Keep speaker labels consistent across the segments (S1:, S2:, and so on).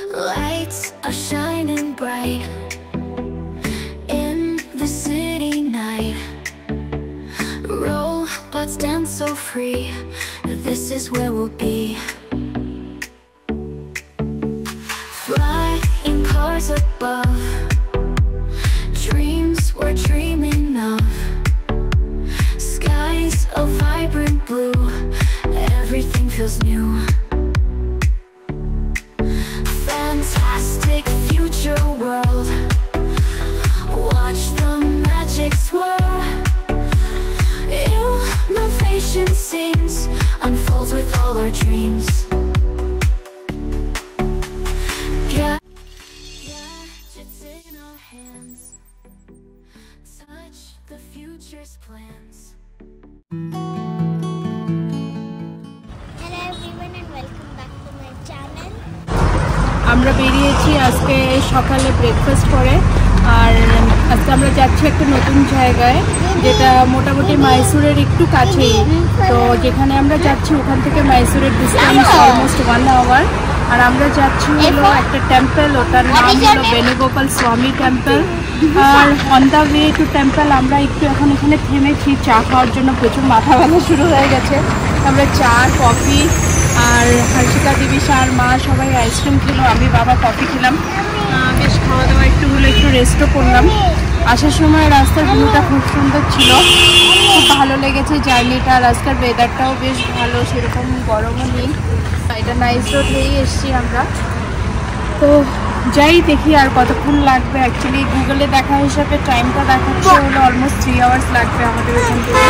S1: Lights are shining bright in the city night. Robots dance so free. This is where we'll be. Flying cars above, dreams we're dreaming of. Skies of vibrant blue, everything feels new. Fantastic future world, watch the magic swirl. Innovation sings, unfolds with all our dreams. Gadgets in our hands, touch the future's plans.
S2: Hello everyone and welcome back to my channel.
S3: আমরা বেরিয়েছি আজকে সকালে breakfast করে, আর আজকে আমরা যাচ্ছি একটা নতুন জায়গায় যেটা মোটামুটি মাইসুরের একটু কাছেই। তো যেখানে আমরা যাচ্ছি ওখান থেকে মাইসুরের ডিস্টেন্স অলমোস্ট 1 আওয়ার। আর আমরা যাচ্ছি হলো একটা টেম্পল, ওটার নাম হলো বেনুগোপাল স্বামী টেম্পল। আর on the way to temple আমরা একটু এখন এখানে থেমেছি চা খাওয়ার জন্য। প্রচুর মাথা ব্যথা শুরু হয়ে গেছে। আমরা চা, কফি, আর হর্ষিতা, দিবিশা আর মা সবাই আইসক্রিম খেলো, আমি বাবা কফি খেলাম। বেশ খাওয়া দাওয়া একটু হলো, একটু রেস্টও করলাম। আসার সময় রাস্তার ভিউটা খুব সুন্দর ছিল, খুব ভালো লেগেছে জার্নিটা। আর আজকের ওয়েদারটাও বেশ ভালো, সেরকম গরমও নেই। এটা নাইস রোড হয়েই এসছি আমরা। তো যাই দেখি আর কতক্ষণ লাগবে। অ্যাকচুয়ালি গুগলে দেখা হিসাবে টাইমটা দেখাচ্ছে হলো অলমোস্ট 3 আওয়ার্স লাগবে আমাদের এখান থেকে।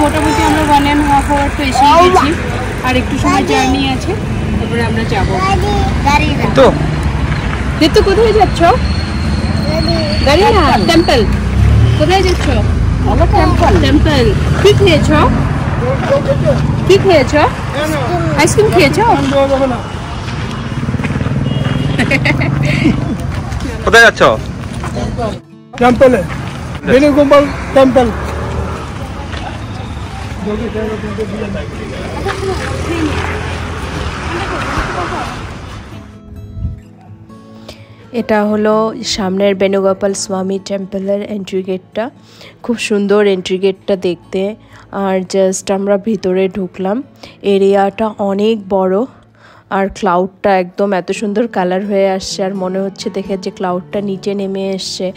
S3: মোটামুটি আমরা 1.5 আওয়ার তো এসেই গেছি, আর একটু সময় জার্নি আছে, তারপরে আমরা যাবো। তো কোথায় যাচ্ছ? টেম্পল। কোথায় যাচ্ছ? টেম্পল। কি খেয়েছ? কি খেয়েছ? আইসক্রিম খেয়েছ?
S4: কোথায় যাচ্ছ?
S5: টেম্পলে, বেনুগোপাল টেম্পল।
S3: এটা হলো সামনের বেনুগোপাল স্বামী টেম্পলের এন্ট্রি গেটটা। খুব সুন্দর এন্ট্রি গেটটা দেখতে। আর জাস্ট আমরা ভিতরে ঢুকলাম। এরিয়াটা অনেক বড়, আর ক্লাউডটা একদম এত সুন্দর কালার হয়ে আসছে, আর মনে হচ্ছে দেখে যে ক্লাউডটা নিচে নেমে এসছে,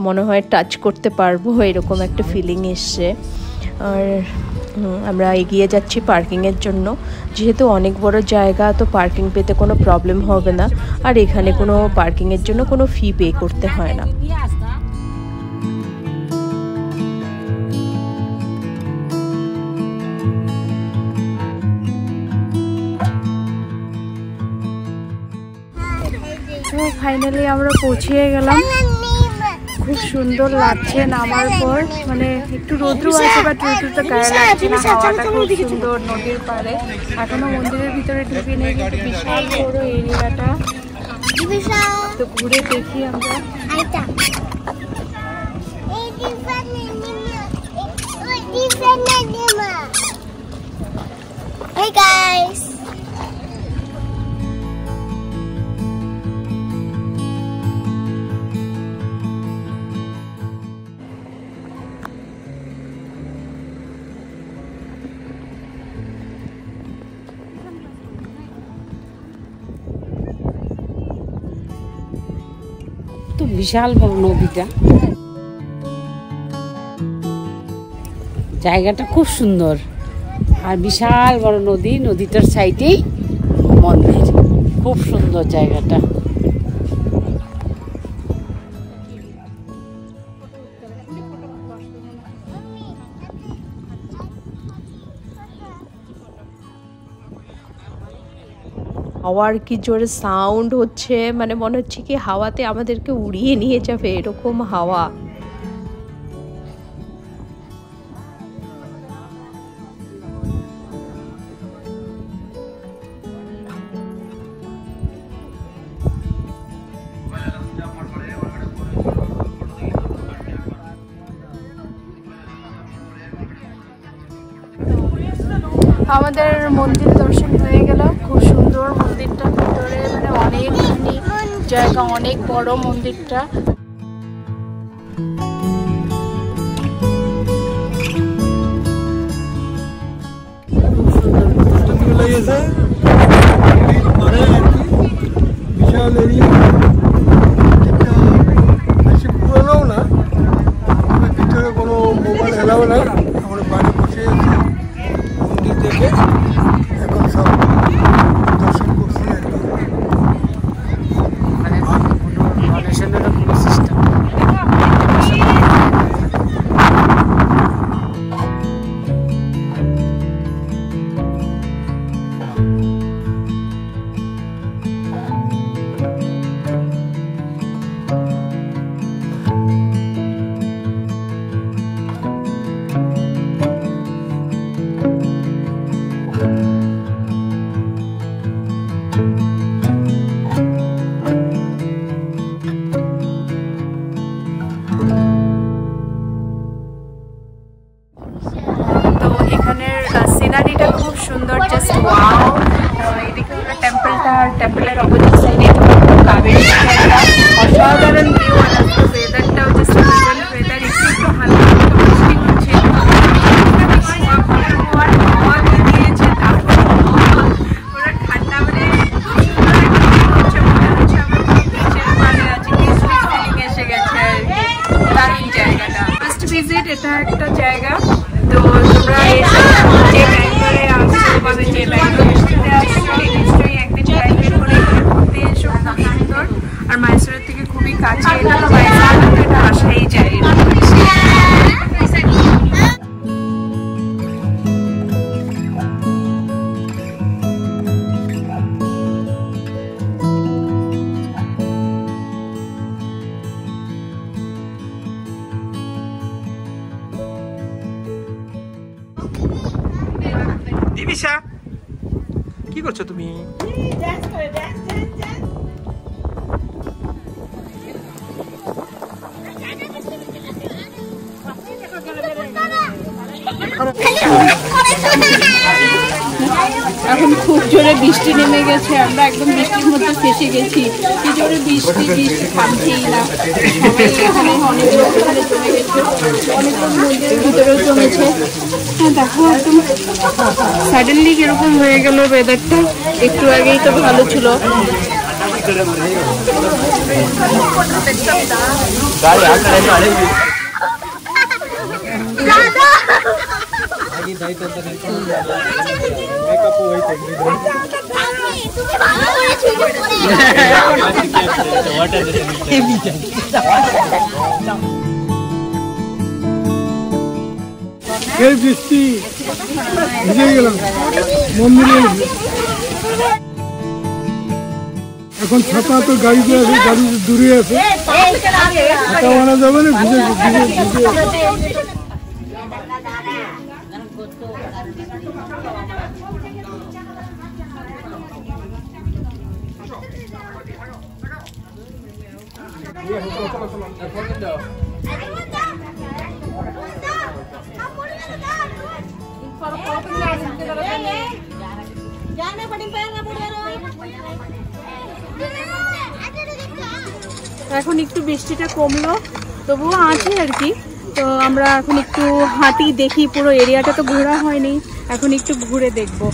S3: মনে হয় টাচ করতে পারবো, এরকম একটা ফিলিং এসছে। আর আমরা এগিয়ে যাচ্ছি পার্কিংয়ের জন্য। যেহেতু অনেক বড় জায়গা, তো পার্কিং পেতে কোনো প্রবলেম হবে না। আর এখানে কোনো পার্কিংয়ের জন্য কোনো ফি পে করতে হয় না। তো ফাইনালি আমরা পৌঁছে গেলাম। খুব সুন্দর লাগছে নামার পর, মানে একটু রোদ্রু আছে, বাট রোদ্রুটা গায়ে লাগছে না। হাওয়াটা খুব সুন্দর নদীর পাড়ে। এখনো মন্দিরের ভিতরে ঢুকে নেই, কিন্তু বিশাল বড় এরিয়াটা। তো ঘুরে দেখি আমরা।
S2: Hey guys!
S6: তো বিশাল বড় নদীটা, জায়গাটা খুব সুন্দর। আর বিশাল বড় নদী, নদীটার সাইডেই মন্দির। খুব সুন্দর জায়গাটা।
S3: হাওয়ার কি জোরে সাউন্ড হচ্ছে, মানে মনে হচ্ছে কি হাওয়াতে আমাদেরকে উড়িয়ে নিয়ে যাবে, এরকম হাওয়া। আমাদের মন্দির দর্শন হয়ে গেল। খুব সুন্দর মন্দিরটা, ভিতরে মানে অনেকখানি জায়গা, অনেক বড় মন্দিরটা।
S5: বিশাল এরিয়া, বেশি পুরোনো না, ভিতরে কোনো মোবাইল এলাও না। আমরা বাড়ি বসে আছি, মন্দির দেখে এখন সব দর্শন করছি।
S3: তো এখানের সিনারিটা খুব সুন্দর, জাস্ট ওয়াও। এদিকে হলো টেম্পলটা, আর টেম্পলের অপোজিট সাইডে কাবেরী একটা অসাধারণ ভিউ। আর আজকে ওয়েদারটাও জাস্ট ডিফারেন্ট ওয়েদার, একটু একটু হালকা হালকা বৃষ্টি হচ্ছে, দিয়েছে, তারপর পুরো ঠান্ডা, মানে এসে গেছে আর কি। দারুণ জায়গাটা, ফার্স্ট ভিজিট এটা একটা জায়গা। তো তোমরা যে ব্যাঙ্গালোরে আসছো বা যে ব্যাঙ্গালোরে আসছো, নিশ্চয়ই একদিন টাইম বের করে ঘুরতে এসো, খুব সুন্দর। আর মাইসোরের থেকে খুবই কাছে, এটা আসাই যায়।
S4: দিবিশা, কি করছো তুমি?
S3: এখন খুব জোরে বৃষ্টি নেমে গেছে, আমরা একদম বৃষ্টির মধ্যে ফেসে গেছি। কি জোরে বৃষ্টি, বৃষ্টি থামছেই না। এখানে অনেক লোক এখানে জমে গেছে, অনেক লোক মন্দিরের ভিতরেও জমেছে। হ্যাঁ দেখো, একদম সাডেনলি কিরকম হয়ে গেল ওয়েদারটা। একটু আগেই তো ভালো ছিল।
S5: এই বৃষ্টি ভিজে গেলাম মন্দিরে। এখন ছাতা তো গাড়িতে আছে, গাড়ি দূরে আছে, ছাতা আনা যাবে না, ভিজে ভিজে ভিজে।
S3: এখন একটু বৃষ্টিটা কমলো, তবুও আছে আর কি। তো আমরা এখন একটু হাঁটি, দেখি, পুরো এরিয়াটা তো ঘোরা হয়নি, এখন একটু ঘুরে দেখবো।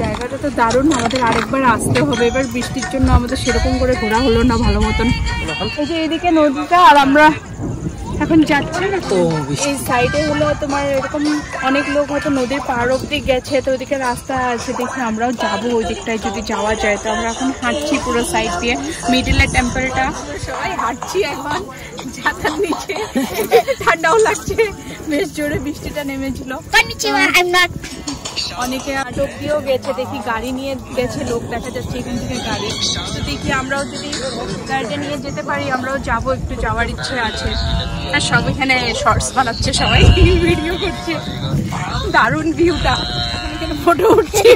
S3: জায়গাটা তো দারুণ, আমাদের আরেকবার আসতে হবে। এবার বৃষ্টির জন্য আমাদের সেরকম করে ঘোরা হলো না ভালো মতন। এই যে এইদিকে নদীটা, আর আমরা এখন যাচ্ছি না তো এই সাইডে হলো তোমার এরকম অনেক লোক হয়তো নদীর পার অব্দি গেছে, তো ওইদিকে রাস্তা আছে, দেখি আমরাও যাবো ওই দিকটায় যদি যাওয়া যায়। তো আমরা এখন হাঁটছি পুরো সাইড দিয়ে, মিডিলের টেম্পলটা সবাই হাঁটছি এখন ছাতার নিচে। ঠান্ডাও লাগছে, বেশ জোরে বৃষ্টিটা নেমেছিল। অনেকে আটক দিয়েও গেছে, দেখি গাড়ি নিয়ে গেছে লোক, দেখা যাচ্ছে এখান থেকে গাড়ি। তো দেখি আমরাও যদি গাড়িটা নিয়ে যেতে পারি, আমরাও যাবো, একটু যাওয়ার ইচ্ছে আছে। আর সব এখানে শর্টস বানাচ্ছে, সবাই ভিডিও করছে। দারুণ ভিউটা, এখানে ফটো উঠছে।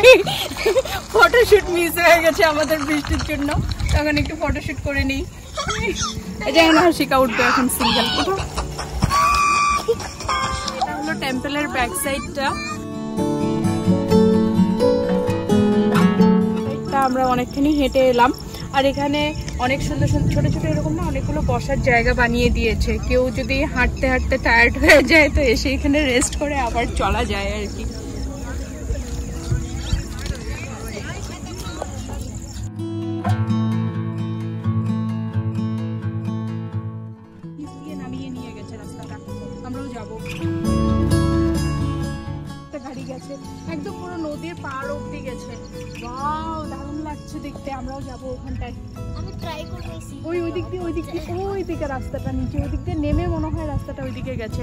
S3: ফটোশুট মিস হয়ে গেছে আমাদের বৃষ্টির জন্য, তখন একটু ফটোশুট করে নিই। এই যে এখন হাসিকা উঠবে এখন সিঙ্গেল ফটো। এটা হলো টেম্পলের ব্যাক সাইডটা। আমরা অনেকখানি হেঁটে এলাম, আর এখানে অনেক সুন্দর সুন্দর ছোট ছোট এরকম না অনেকগুলো বসার জায়গা বানিয়ে দিয়েছে। কেউ যদি হাঁটতে হাঁটতে টায়ার্ড হয়ে যায় তো এসে এখানে রেস্ট করে আবার চলা যায় আর কি। নামিয়ে নিয়ে গেছে রাস্তাটা, আমরাও যাবো। গাড়ি গেছে একদম পুরো নদীর পার অব্দি গেছে। ওয়াও, দারুণ লাগছে দেখতে। আমরাও যাবো ওখানটায়।
S2: আমি ট্রাই করতেছি।
S3: ওই দিকে রাস্তাটা নিচে ওই দিক দিয়ে নেমে মনে হয় রাস্তাটা ওইদিকে গেছে,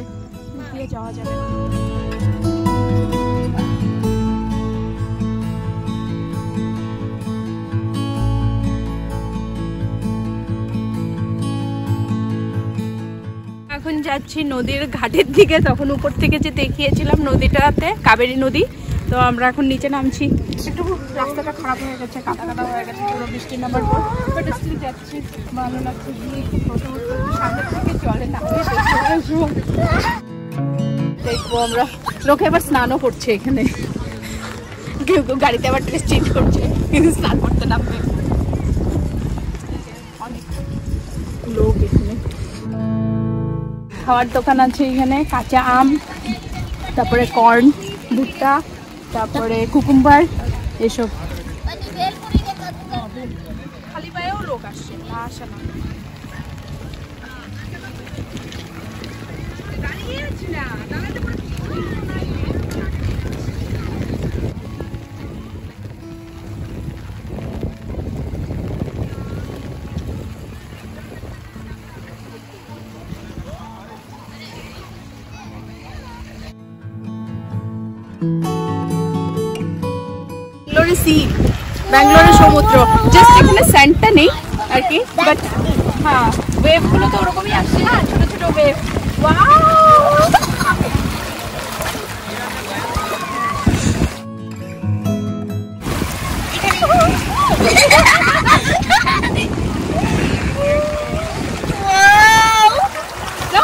S3: দিয়ে যাওয়া যাবে। এখন যাচ্ছি নদীর ঘাটের দিকে। তখন উপর থেকে যে দেখিয়েছিলাম নদীটাতে, কাবেরী নদী, তো আমরা এখন নিচে নামছি। একটু রাস্তাটা খারাপ হয়ে গেছে, কাদা কাদা হয়ে গেছে পুরো বৃষ্টি নামার পর, বাট স্টিল যাচ্ছি, ভালো লাগছে। গিয়ে একটু ফটো উঠতে সামনে থেকে চলে না দেখবো আমরা। লোকে এবার স্নানও করছে এখানে, কেউ কেউ গাড়িতে আবার ড্রেস চেঞ্জ করছে, কিন্তু স্নান করতে নামবে। অনেক লোক এখানে। খাওয়ার দোকান আছে এখানে, কাঁচা আম, তারপরে কর্ন, ভুট্টা, তারপরে কুকুম্বার, এসব। খালি পায়েও লোক আসছে, না আসে না। ব্যাঙ্গালোরের সমুদ্র, জাস্ট এখানে স্যান্ডটা নেই আর কি, বাট হ্যাঁ ওয়েভ গুলো তো ওরকমই আসছে না, ছোট ছোট ওয়েভ।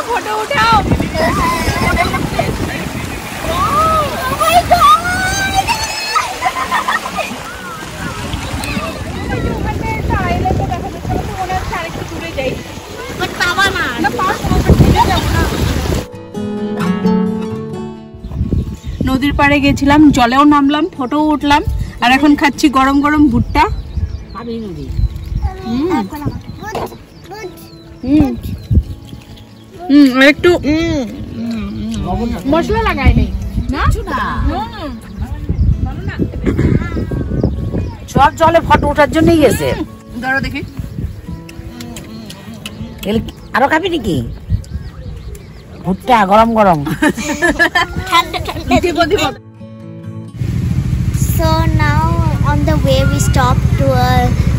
S3: ফটো উঠাও। নদীর পাড়ে গেছিলাম, জলেও নামলাম, ফটো উঠলাম, আর এখন খাচ্ছি গরম গরম ভুট্টা। একটু মশলা লাগাই নেই না,
S6: সব জলে ফটো ওঠার জন্যই গেছে।
S3: ধরো দেখি,
S6: আরো খাবি নাকি ভুট্টা গরম গরম?
S2: So now on the way we stopped to a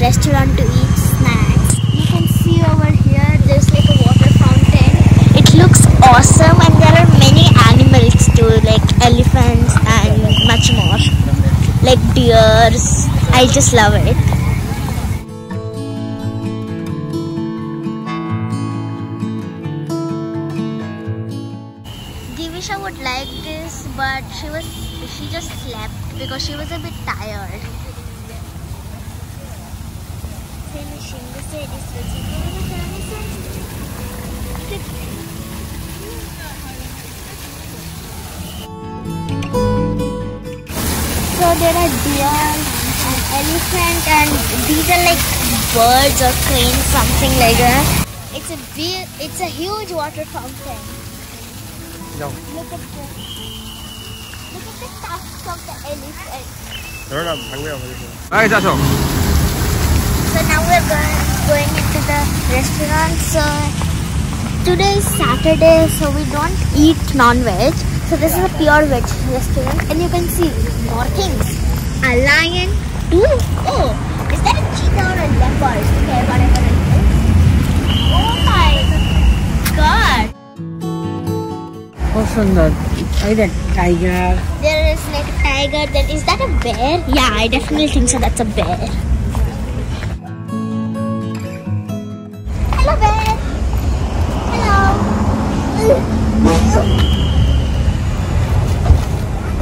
S2: restaurant to eat snacks. You can see over here there's like a water fountain. It looks awesome and there are many animals too, like elephants and much more, like deers. I just love it. Divisha would like this, but she just slept because she was a bit tired. Finishing the series So there are deer and elephant, and these are like birds or cranes, something like that. It's a huge water fountain.
S4: No.
S2: Look at the tusks of the elephant. So now we're going into the restaurant. So today is Saturday, so we don't eat non-veg. So this is a pure veg restaurant, and you can see more things. A lion, too. Oh, is that a cheetah or a leopard? Okay, whatever it is. Oh my God.
S6: খুব সুন্দর। এই দেখ tiger.
S2: There is like a tiger. Then is that a bear? Yeah, I definitely think so. That's a bear. Hello, bear. Hello.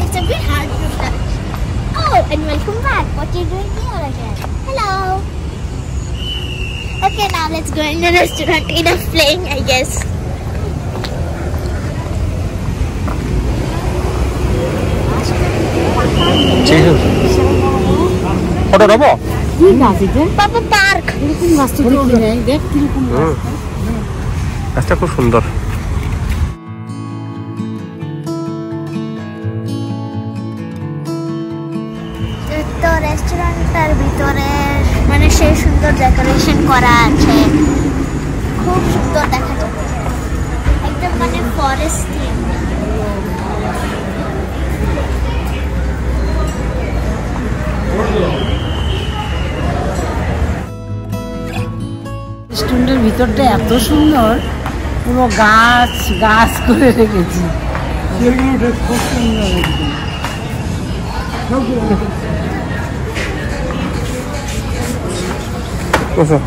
S2: It's a bit hard to touch. Oh, and welcome back. What are you doing here again? Hello. Okay, now let's go in the restaurant. Enough playing, I guess.
S4: Photo নেবো?
S6: কি গাছ এটা?
S2: Papa Park.
S6: এরকম গাছ তো দেখি নাই। দেখ কিরকম গাছ।
S4: গাছটা খুব সুন্দর।
S2: তো রেস্টুরেন্টের ভিতরে মানে সেই সুন্দর ডেকোরেশন করা আছে, খুব সুন্দর দেখা যাচ্ছে, একদম মানে ফরেস্ট থিম।
S6: রেস্টুরেন্টের ভিতরটা এত সুন্দর, পুরো গাছ গাছ করে রেখেছি। খুব সুন্দর একদম।
S4: আচ্ছা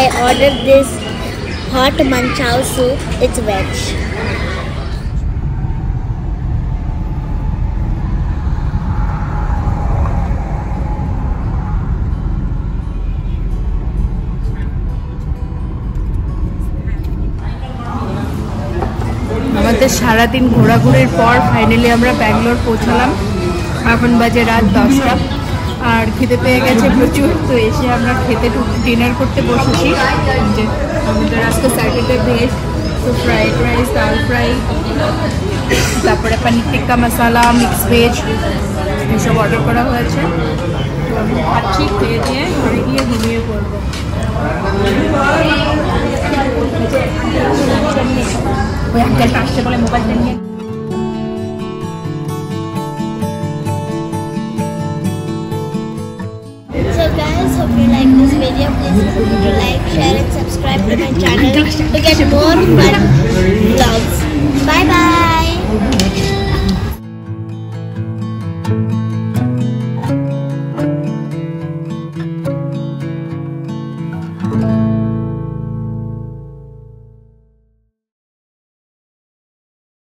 S2: I ordered this hot manchow soup. It's veg.
S3: আমাদের সারাদিন ঘোরাঘুরির পর ফাইনালি আমরা ব্যাঙ্গালোর পৌঁছালাম। এখন বাজে রাত 10টা আর খেতে পেয়ে গেছে প্রচুর। তো এসে আমরা খেতে ডিনার করতে বসেছি। যে আমাদের আজকে স্যাটারডে ভেজ, তো ফ্রাইড রাইস, দাল ফ্রাই, তারপরে পনির টিক্কা মশালা, মিক্স ভেজ এসব অর্ডার করা হয়েছে। তো আমি খাচ্ছি, খেয়ে দিয়ে ঘরে গিয়ে ঘুমিয়ে পড়বো। ওই আঙ্কেলটা আসছে বলে মোবাইল নিয়ে।
S2: So guys, hope you like this video. Please remember to like, share and subscribe to my channel to get more fun vlogs. Bye bye.